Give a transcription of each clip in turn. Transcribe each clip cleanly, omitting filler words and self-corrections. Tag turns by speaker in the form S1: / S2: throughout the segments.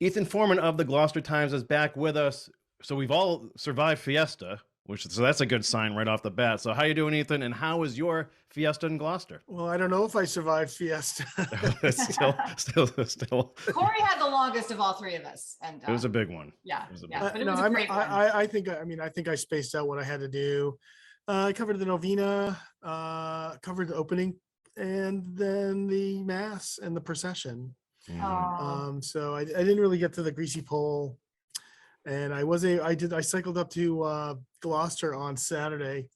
S1: Ethan Forman of the Gloucester Times is back with us. So we've all survived Fiesta, so that's a good sign right off the bat. So how you doing, Ethan? And how was your Fiesta in Gloucester?
S2: Well, I don't know if I survived Fiesta.
S1: Still.
S3: Kory had the longest of all three of us, and
S1: It was a big one.
S3: yeah,
S1: But
S3: it was a great one.
S2: I think I spaced out what I had to do. I covered the novena, covered the opening, and then the mass and the procession. So I didn't really get to the greasy pole, and I cycled up to Gloucester on Saturday,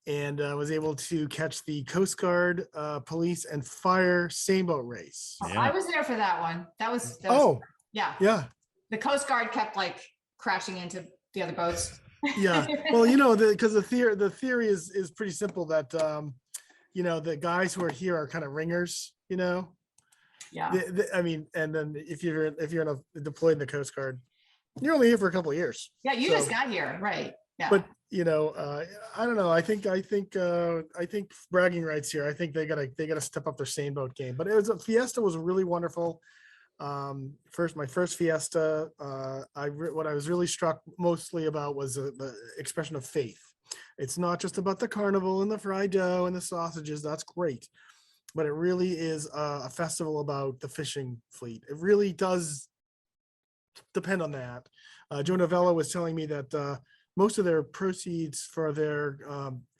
S2: and was able to catch the Coast Guard, police, and fire sailboat race.
S3: Yeah. I was there for that one. That was
S2: yeah.
S3: The Coast Guard kept like crashing into the other boats.
S2: Yeah, well, because the theory is pretty simple that the guys who are here are kind of ringers,
S3: Yeah.
S2: I mean, and then if you're deployed in the Coast Guard, you're only here for a couple of years.
S3: Yeah, you just got here, right? Yeah.
S2: But I don't know. I think bragging rights here. I think they gotta step up their sailboat game. But Fiesta was really wonderful. My first Fiesta. What I was really struck mostly about was the expression of faith. It's not just about the carnival and the fried dough and the sausages. That's great, but it really is a festival about the fishing fleet. It really does depend on that. Joe Novella was telling me that most of their proceeds for their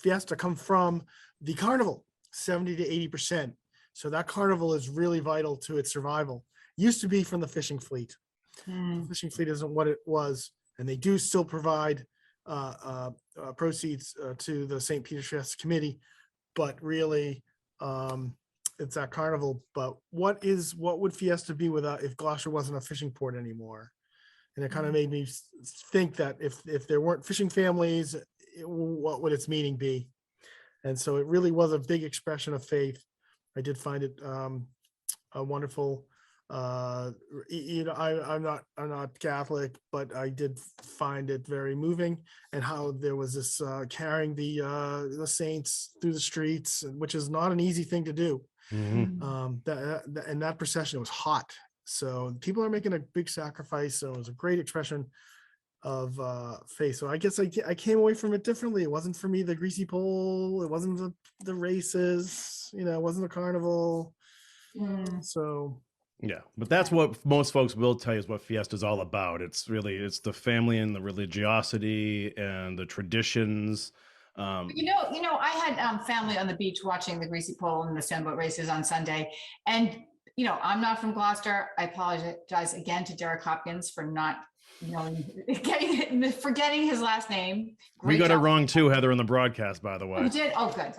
S2: Fiesta come from the carnival, 70 to 80%. So that carnival is really vital to its survival. Used to be from the fishing fleet. The fishing fleet isn't what it was, and they do still provide proceeds to the St. Peter's Fiesta Committee, but really it's that carnival. But what would Fiesta be without if Gloucester wasn't a fishing port anymore? And it kind of made me think that if there weren't fishing families, what would its meaning be? And so it really was a big expression of faith. I did find it a wonderful. I'm not Catholic, but I did find it very moving, and how there was this carrying the saints through the streets, which is not an easy thing to do. And that procession was hot. So people are making a big sacrifice. So it was a great expression of faith. So I guess I came away from it differently. It wasn't for me the greasy pole. It wasn't the races. It wasn't the carnival. So
S1: yeah, but that's what most folks will tell you is what Fiesta is all about. It's the family and the religiosity and the traditions.
S3: I had family on the beach watching the greasy pole and the sailboat races on Sunday, and I'm not from Gloucester. I apologize again to Derek Hopkins for not forgetting his last name.
S1: We got it wrong too, Heather, in the broadcast, by the way.
S3: You did? Oh, good.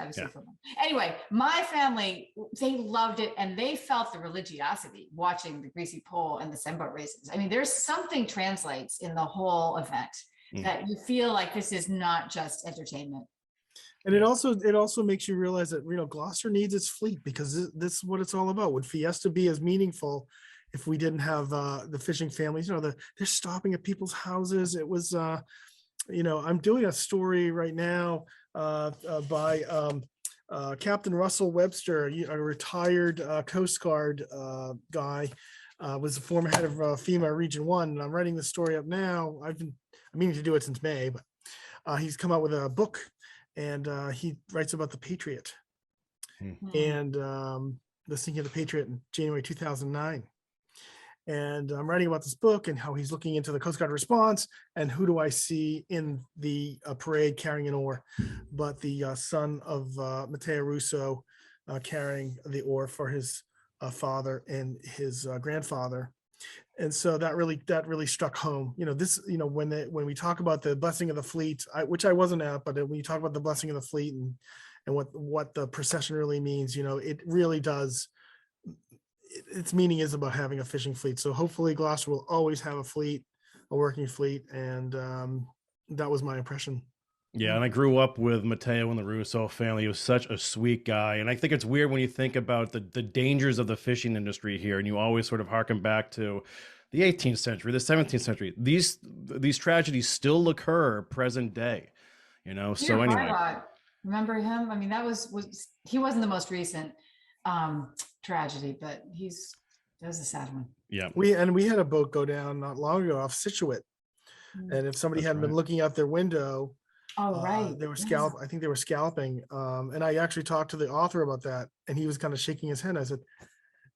S3: Anyway, my family, they loved it, and they felt the religiosity watching the greasy pole and the sailboat races. I mean, there's something translates in the whole event that you feel like this is not just entertainment.
S2: And it also makes you realize that Gloucester needs its fleet, because this is what it's all about. Would Fiesta be as meaningful if we didn't have the fishing families? They're stopping at people's houses. It was I'm doing a story right now by Captain Russell Webster, a retired Coast Guard guy, was the former head of FEMA Region 1, and I'm writing the story up now. I'm meaning to do it since May, but he's come out with a book, and he writes about the Patriot and the sinking of the Patriot in January 2009. And I'm writing about this book and how he's looking into the Coast Guard response, and who do I see in the parade carrying an oar, but the son of Matteo Russo carrying the oar for his father and his grandfather. And so that really struck home. When we talk about the blessing of the fleet, which I wasn't at, but when you talk about the blessing of the fleet and what the procession really means, it really does. Its meaning is about having a fishing fleet. So hopefully Gloucester will always have a working fleet. And that was my impression.
S1: Yeah, and I grew up with Matteo and the Russo family. He was such a sweet guy. And I think it's weird when you think about the dangers of the fishing industry here, and you always sort of harken back to the 18th century, the 17th century. These tragedies still occur present day, so anyway.
S3: Remember him? I mean, he wasn't the most recent tragedy, but That was a sad one.
S1: Yeah,
S2: We had a boat go down not long ago off Situate, and if somebody
S1: That's
S2: hadn't been
S1: right.
S2: looking out their window,
S3: Oh, right.
S2: they were
S3: Yeah.
S2: I think they were scalping. And I actually talked to the author about that, and he was kind of shaking his head. I said,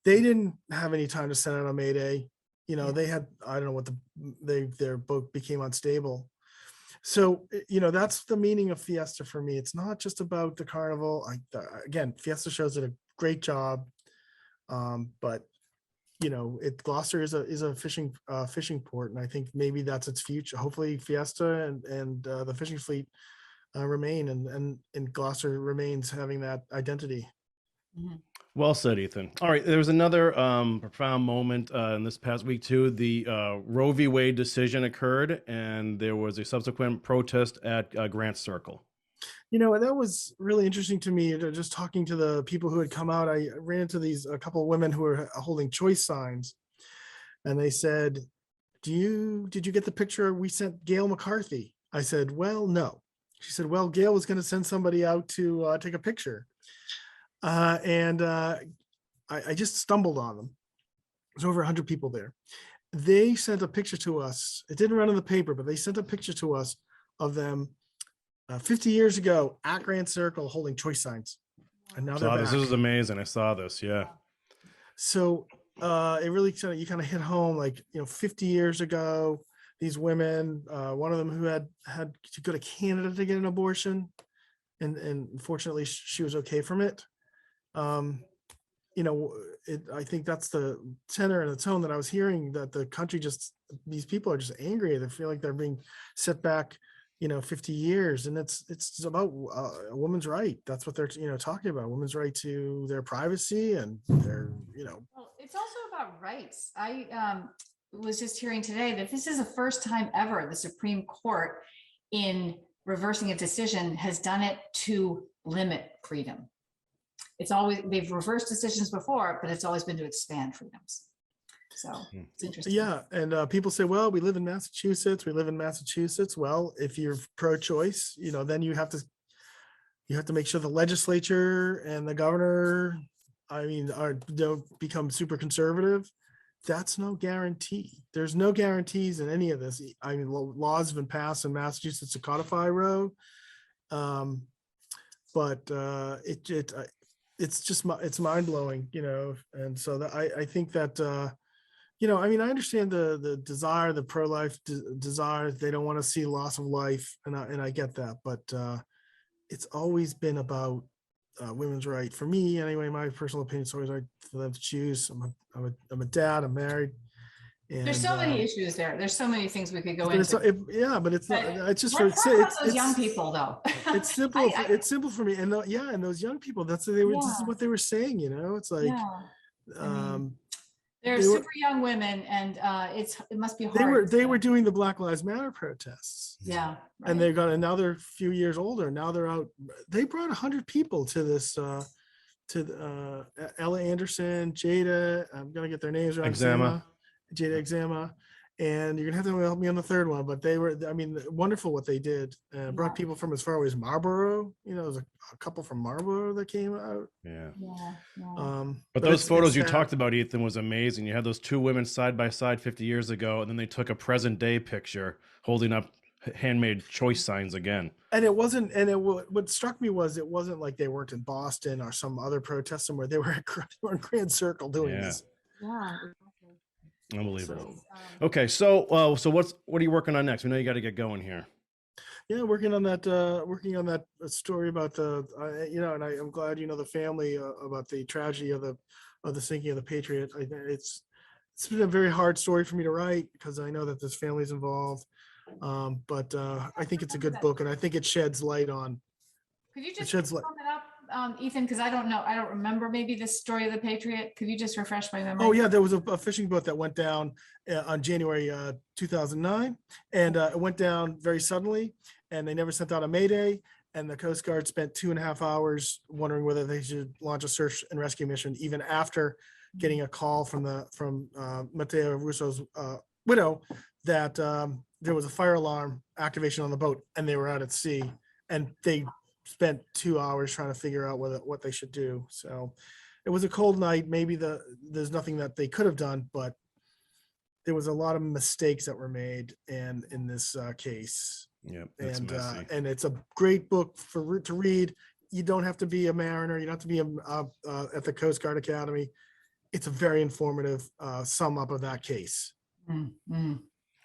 S2: they didn't have any time to send out a Mayday. You know,
S3: Yeah.
S2: they had, I don't know what their boat became unstable. So, that's the meaning of Fiesta for me. It's not just about the carnival. Again, Fiesta shows did a great job. But Gloucester is a fishing port, and I think maybe that's its future. Hopefully Fiesta and the fishing fleet remain, and Gloucester remains having that identity.
S3: Mhm.
S1: Well said, Ethan. All right, there was another profound moment in this past week too. The Roe v. Wade decision occurred, and there was a subsequent protest at Grant Circle.
S2: That was really interesting to me. Just talking to the people who had come out, I ran into a couple of women who were holding choice signs, and they said, did you get the picture we sent Gail McCarthy? I said, well, no. She said, well, Gail was going to send somebody out to take a picture. I just stumbled on them. There's over 100 people there. They sent a picture to us. It didn't run in the paper, but they sent a picture to us of them 50 years ago at Grand Circle holding choice signs. And now they're back.
S1: This is amazing. I saw this. Yeah.
S2: So it really you kind of hit home, like, 50 years ago, these women, one of them who had to go to Canada to get an abortion, and fortunately she was okay from it. I think that's the tenor and the tone that I was hearing, that the country these people are just angry. They feel like they're being set back, 50 years. And it's about a woman's right. That's what they're, talking about, women's right to their privacy and their,
S3: Well, it's also about rights. I was just hearing today that this is the first time ever the Supreme Court, in reversing a decision, has done it to limit freedom. They've reversed decisions before, but it's always been to expand freedoms. So it's interesting.
S2: Yeah. And people say, well, we live in Massachusetts. Well, if you're pro-choice, then you have to make sure the legislature and the governor, don't become super conservative. That's no guarantee. There's no guarantees in any of this. Laws have been passed in Massachusetts to codify Roe. But it's mind blowing, and so I think that, I understand the desire, the pro-life desire. They don't want to see loss of life, and I get that, but it's always been about women's right. For me, anyway, my personal opinion, it's always right for them to choose. I'm a dad. I'm married. And,
S3: there's so many issues there. There's so many things we could go
S2: but
S3: into.
S2: But it's not. It's just
S3: Let's
S2: for
S3: talk about those young people, though.
S2: It's simple. It's simple for me, and and those young people. That's what they were. This is what they were saying. It's like.
S3: Yeah. They're super young women, and it must be hard.
S2: They were doing the Black Lives Matter protests.
S3: Yeah. Right.
S2: And they've got another few years older. Now they're out. They brought 100 people to this, to Ella Anderson, Jada. I'm gonna get their names right. Jada Exama. And you're gonna have to help me on the third one, but they were, wonderful what they did. Brought people from as far away as Marlborough. There's a couple from Marlborough that came out.
S1: Yeah.
S2: But
S1: those photos you talked about, Ethan, was amazing. You had those two women side by side 50 years ago, and then they took a present day picture holding up handmade choice signs again.
S2: And it wasn't, what struck me was, it wasn't like they weren't in Boston or some other protest somewhere. They were in Grand Circle doing this.
S3: Yeah.
S1: Unbelievable. Okay, so what are you working on next? We know you got to get going here.
S2: Yeah, working on that story about and I'm glad the family about the tragedy of the sinking of the Patriot. It's been a very hard story for me to write, because I know that this family's involved. But I think it's a good book, and I think it sheds light on.
S3: Could you just sum it up, Ethan? Because I don't know. I don't remember maybe the story of the Patriot. Could you just refresh my memory?
S2: Oh yeah, there was a fishing boat that went down on January 2009, and it went down very suddenly, and they never sent out a Mayday. And the Coast Guard spent 2.5 hours wondering whether they should launch a search and rescue mission, even after getting a call from Matteo Russo's widow that there was a fire alarm activation on the boat, and they were out at sea, and they spent 2 hours trying to figure out what they should do. So it was a cold night. Maybe there's nothing that they could have done, but there was a lot of mistakes that were made, and in this case,
S1: Yeah, that's messy.
S2: and it's a great book to read. You don't have to be a mariner. You don't have to be at the Coast Guard Academy. It's a very informative sum up of that case.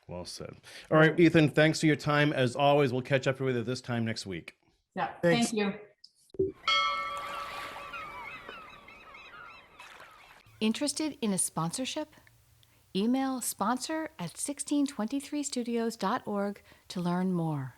S1: Well said. All right, Ethan, thanks for your time. As always, we'll catch up with you this time next week.
S3: Yeah,
S2: Thanks.
S3: thank you.
S4: Interested in a sponsorship? Email sponsor@1623studios.org to learn more.